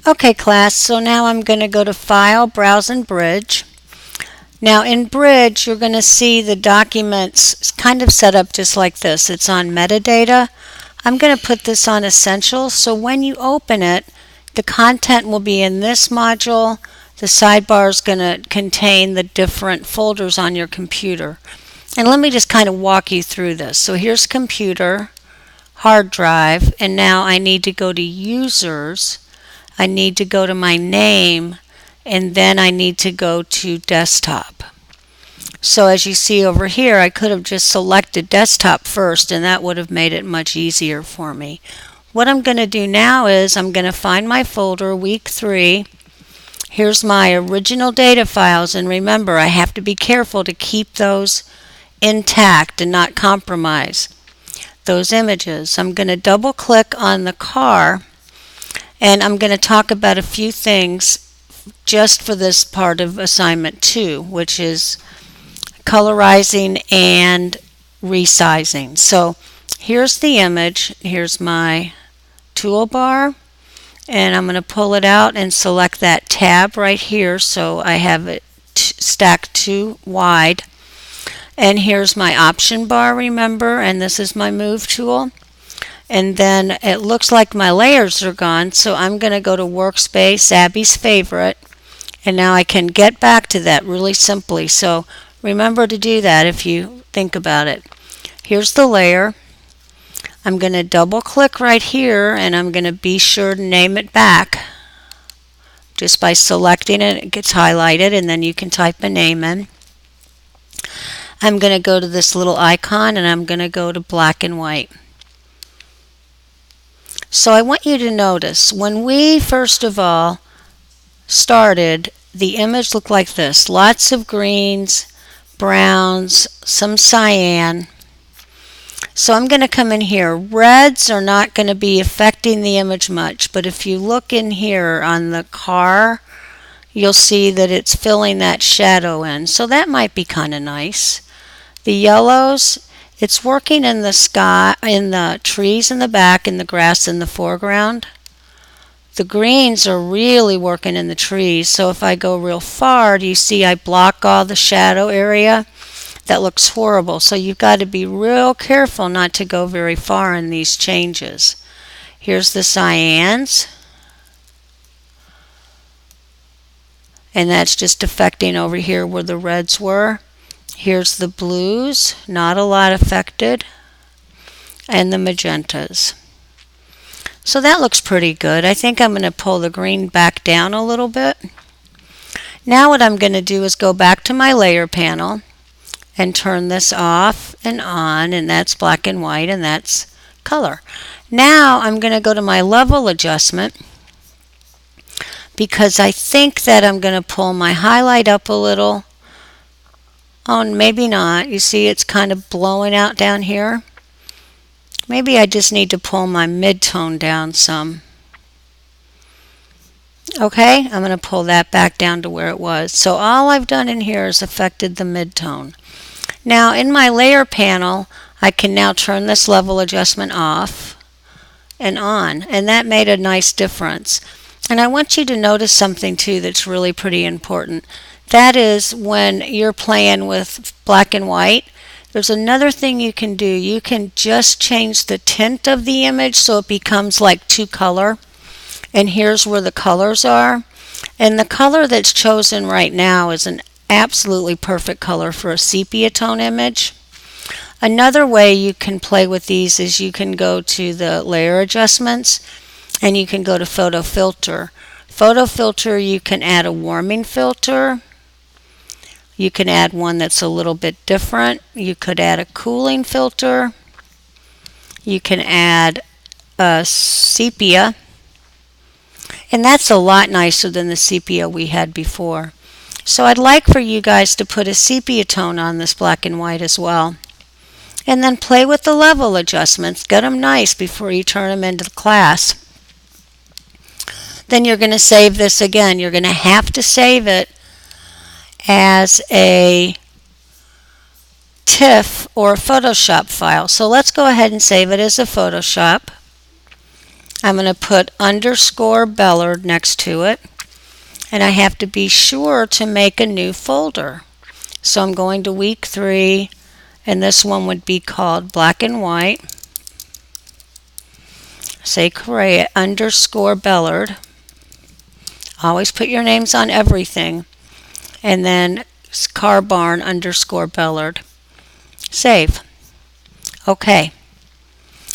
Okay, class, so now I'm going to go to File, Browse, and Bridge. Now in Bridge, you're going to see the documents kind of set up just like this. It's on Metadata. I'm going to put this on Essentials, so when you open it, the content will be in this module. The sidebar is going to contain the different folders on your computer. And let me just kind of walk you through this. So here's Computer, Hard Drive, and now I need to go to Users. I need to go to my name, and then I need to go to Desktop. So as you see over here, I could have just selected Desktop first, and that would have made it much easier for me. What I'm going to do now is I'm going to find my folder, Week 3. Here's my original data files, and remember, I have to be careful to keep those intact and not compromise those images. I'm going to double click on the car, and I'm going to talk about a few things just for this part of assignment 2, which is colorizing and resizing. So here's the image, here's my toolbar, and I'm going to pull it out and select that tab right here so I have it stacked 2 wide. And here's my option bar, remember, and this is my move tool. And then it looks like my layers are gone, so I'm going to go to Workspace, Abby's favorite, and now I can get back to that really simply. So remember to do that if you think about it. Here's the layer. I'm going to double click right here, and I'm going to be sure to name it back. Just by selecting it, it gets highlighted, and then you can type a name in. I'm going to go to this little icon, and I'm going to go to black and white. So I want you to notice, when we first of all started, the image looked like this. Lots of greens, browns, some cyan. So I'm going to come in here. Reds are not going to be affecting the image much, but if you look in here on the car, you'll see that it's filling that shadow in. So that might be kind of nice. The yellows, it's working in the sky, in the trees in the back, and the grass in the foreground. The greens are really working in the trees, so if I go real far, do you see I block all the shadow area? That looks horrible, so you've got to be real careful not to go very far in these changes. Here's the cyans, and that's just affecting over here where the reds were. Here's the blues, not a lot affected, and the magentas. So that looks pretty good. I think I'm going to pull the green back down a little bit. Now what I'm going to do is go back to my layer panel and turn this off and on, and that's black and white, and that's color. Now I'm going to go to my level adjustment because I think that I'm going to pull my highlight up a little. Oh, maybe not. You see it's kind of blowing out down here. Maybe I just need to pull my mid-tone down some. Okay, I'm going to pull that back down to where it was. So all I've done in here is affected the mid-tone. Now in my layer panel, I can now turn this level adjustment off and on, and that made a nice difference. And I want you to notice something too that's really pretty important. That is, when you're playing with black and white, there's another thing you can do. You can just change the tint of the image so it becomes like 2-color. And here's where the colors are. And the color that's chosen right now is an absolutely perfect color for a sepia tone image. Another way you can play with these is you can go to the layer adjustments and you can go to photo filter. Photo filter, you can add a warming filter. You can add one that's a little bit different. You could add a cooling filter. You can add a sepia. And that's a lot nicer than the sepia we had before. So I'd like for you guys to put a sepia tone on this black and white as well. And then play with the level adjustments. Get them nice before you turn them into the class. Then you're going to save this again. You're going to have to save it as a TIFF or a Photoshop file. So let's go ahead and save it as a Photoshop. I'm going to put underscore Bellard next to it, and I have to be sure to make a new folder. So I'm going to week 3, and this one would be called black and white. Say create underscore Bellard. Always put your names on everything. And then car barn underscore Bellard. Save. Okay.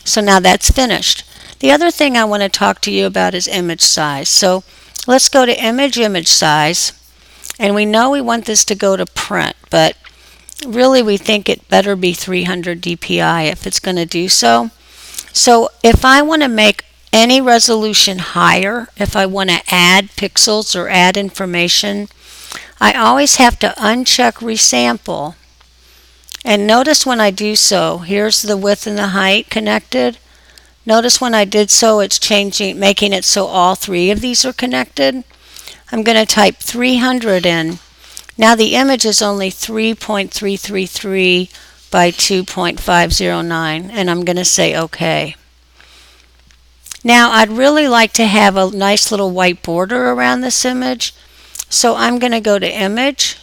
So now that's finished. The other thing I want to talk to you about is image size. So let's go to image size. And we know we want this to go to print, but really we think it better be 300 dpi if it's going to do so. So if I want to make any resolution higher, if I want to add pixels or add information, I always have to uncheck resample. And notice when I do so, here's the width and the height connected. Notice when I did so, it's changing, making it so all 3 of these are connected. I'm going to type 300 in. Now the image is only 3.333 by 2.509, and I'm going to say OK. Now I'd really like to have a nice little white border around this image, so I'm going to go to Image,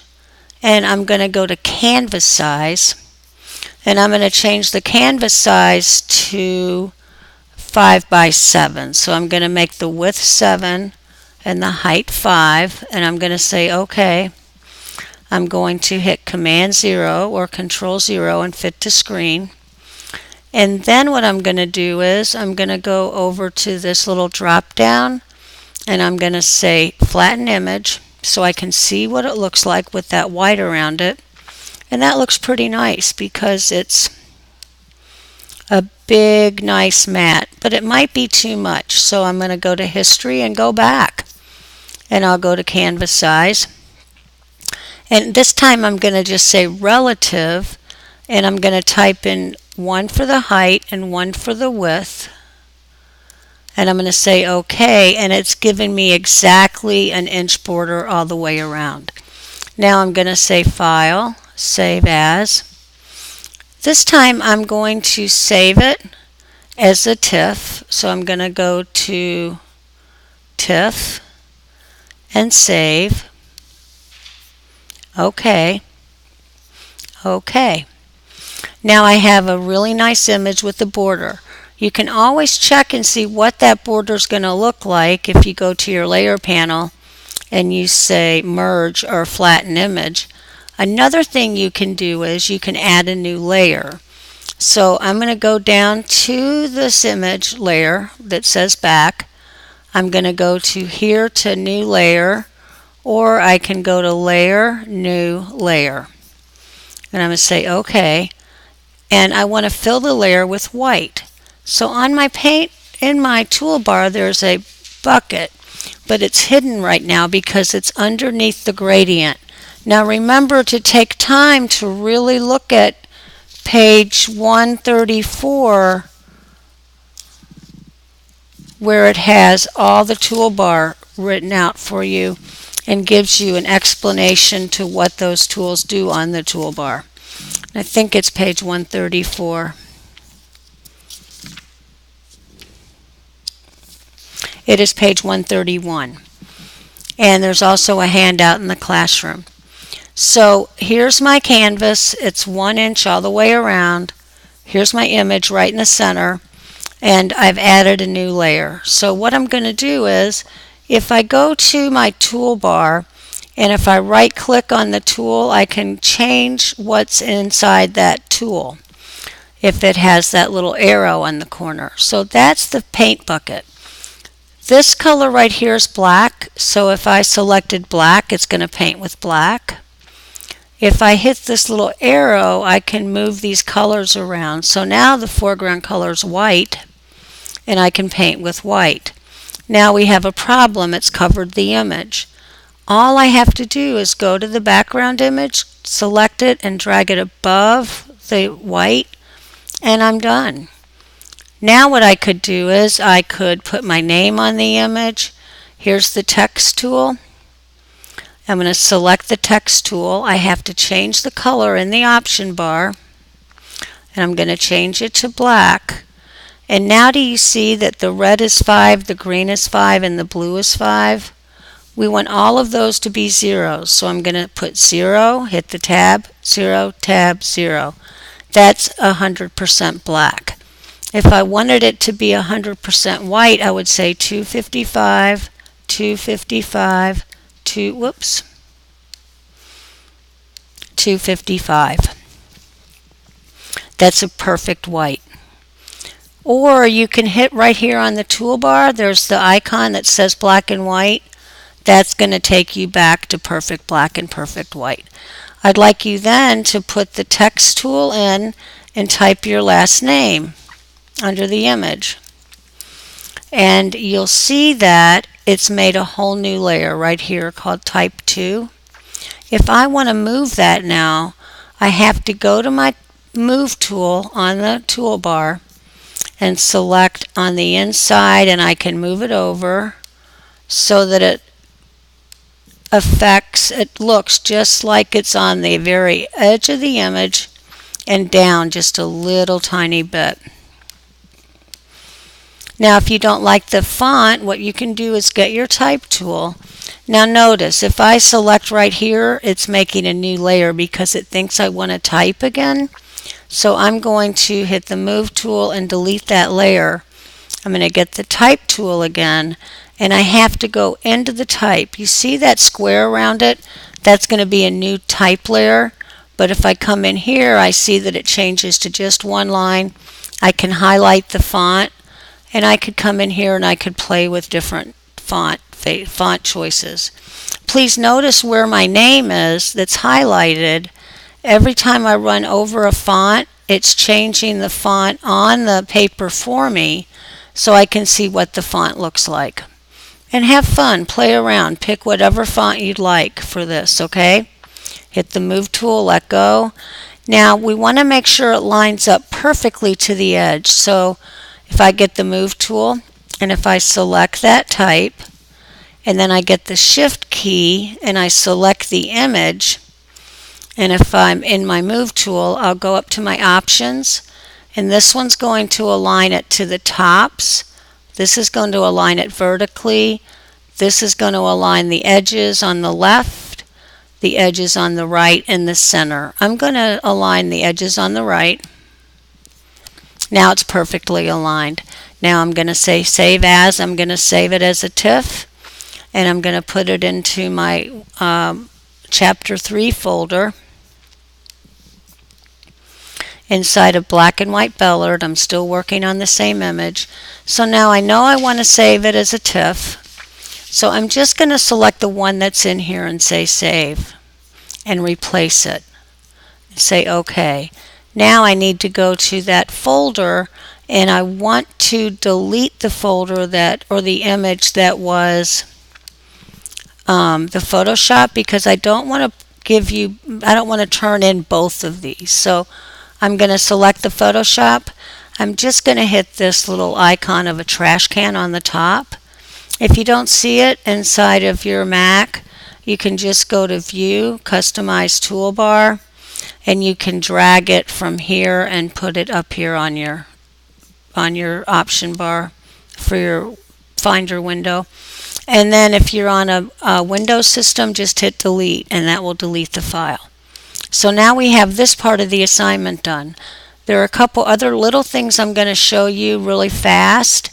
and I'm going to go to Canvas Size, and I'm going to change the canvas size to 5 by 7. So I'm going to make the width 7 and the height 5, and I'm going to say OK. I'm going to hit Command 0 or Control 0 and fit to screen. And then what I'm going to do is I'm going to go over to this little drop down, and I'm going to say Flatten Image so I can see what it looks like with that white around it. And that looks pretty nice because it's a big, nice mat, but it might be too much. So I'm going to go to History and go back, and I'll go to Canvas Size. And this time I'm going to just say Relative, and I'm going to type in 1 for the height and 1 for the width. And I'm going to say OK, and it's giving me exactly an inch border all the way around. Now I'm going to say File, Save As. This time I'm going to save it as a TIFF. So I'm going to go to TIFF and Save. OK. OK. Now I have a really nice image with the border. You can always check and see what that border is going to look like if you go to your layer panel and you say Merge or Flatten Image. Another thing you can do is you can add a new layer. So I'm going to go down to this image layer that says Back. I'm going to go to here to New Layer, or I can go to Layer, New Layer. And I'm going to say OK. And I want to fill the layer with white. So on my paint, in my toolbar, there's a bucket, but it's hidden right now because it's underneath the gradient. Now remember to take time to really look at page 134 where it has all the toolbar written out for you and gives you an explanation to what those tools do on the toolbar. I think it's page 134. It is page 131. And there's also a handout in the classroom. So here's my canvas. It's 1 inch all the way around. Here's my image right in the center. And I've added a new layer. So what I'm going to do is, if I go to my toolbar, and if I right click on the tool, I can change what's inside that tool if it has that little arrow on the corner. So that's the paint bucket. This color right here is black, so if I selected black, it's going to paint with black. If I hit this little arrow, I can move these colors around. So now the foreground color is white, and I can paint with white. Now we have a problem. It's covered the image. All I have to do is go to the background image, select it, and drag it above the white, and I'm done. Now what I could do is I could put my name on the image. Here's the text tool. I'm going to select the text tool. I have to change the color in the option bar, and I'm going to change it to black. And now do you see that the red is 5, the green is 5, and the blue is 5? We want all of those to be zeros. So I'm going to put 0, hit the tab, 0, tab, 0. That's 100% black. If I wanted it to be 100% white, I would say 255, 255, 255. That's a perfect white. Or you can hit right here on the toolbar. There's the icon that says black and white. That's going to take you back to perfect black and perfect white. I'd like you then to put the text tool in and type your last name under the image. And you'll see that it's made a whole new layer right here called Type 2. If I want to move that now, I have to go to my Move tool on the toolbar and select on the inside, and I can move it over so that it looks just like it's on the very edge of the image and down just a little tiny bit. Now if you don't like the font, what you can do is get your type tool. Now notice, if I select right here, it's making a new layer because it thinks I want to type again. So I'm going to hit the Move tool and delete that layer. I'm going to get the Type tool again, and I have to go into the type. You see that square around it? That's going to be a new type layer. But if I come in here, I see that it changes to just one line. I can highlight the font, and I could come in here and I could play with different font choices. Please notice where my name is that's highlighted. Every time I run over a font, it's changing the font on the paper for me so I can see what the font looks like. And have fun, play around, pick whatever font you'd like for this, okay? Hit the Move tool, let go. Now we want to make sure it lines up perfectly to the edge. So if I get the Move tool and if I select that type and then I get the Shift key and I select the image, and if I'm in my Move tool, I'll go up to my options, and this one's going to align it to the tops. This is going to align it vertically. This is going to align the edges on the left, the edges on the right, and the center. I'm going to align the edges on the right. Now it's perfectly aligned. Now I'm going to say Save As. I'm going to save it as a TIFF, and I'm going to put it into my Chapter 3 folder. Inside of Black and White Bellard. I'm still working on the same image. So now I know I want to save it as a TIFF. So I'm just going to select the one that's in here and say Save and replace it. Say OK. Now I need to go to that folder and I want to delete the folder or the image that was the Photoshop, because I don't want to turn in both of these. So I'm going to select the Photoshop. I'm just going to hit this little icon of a trash can on the top. If you don't see it inside of your Mac, you can just go to View, Customize Toolbar, and you can drag it from here and put it up here on your option bar for your Finder window. And then if you're on a Windows system, just hit Delete, and that will delete the file. So now we have this part of the assignment done. There are a couple other little things I'm going to show you really fast.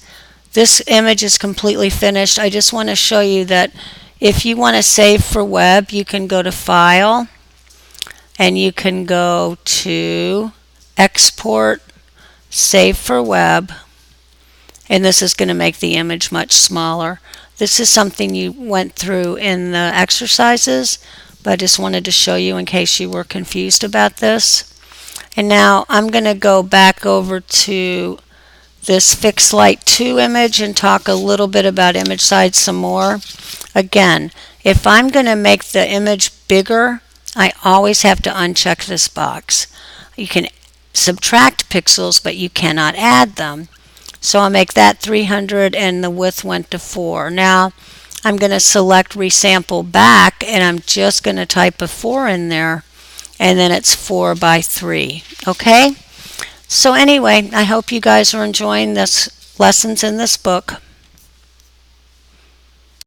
This image is completely finished. I just want to show you that if you want to save for web, you can go to File, and you can go to Export, Save for Web, and this is going to make the image much smaller. This is something you went through in the exercises, but I just wanted to show you in case you were confused about this. And now I'm going to go back over to this Fix Light 2 image and talk a little bit about image size some more. Again, if I'm going to make the image bigger, I always have to uncheck this box. You can subtract pixels, but you cannot add them. So I'll make that 300 and the width went to 4. Now I'm going to select Resample Back, and I'm just going to type a 4 in there, and then it's 4 by 3. Okay? So anyway, I hope you guys are enjoying this lessons in this book.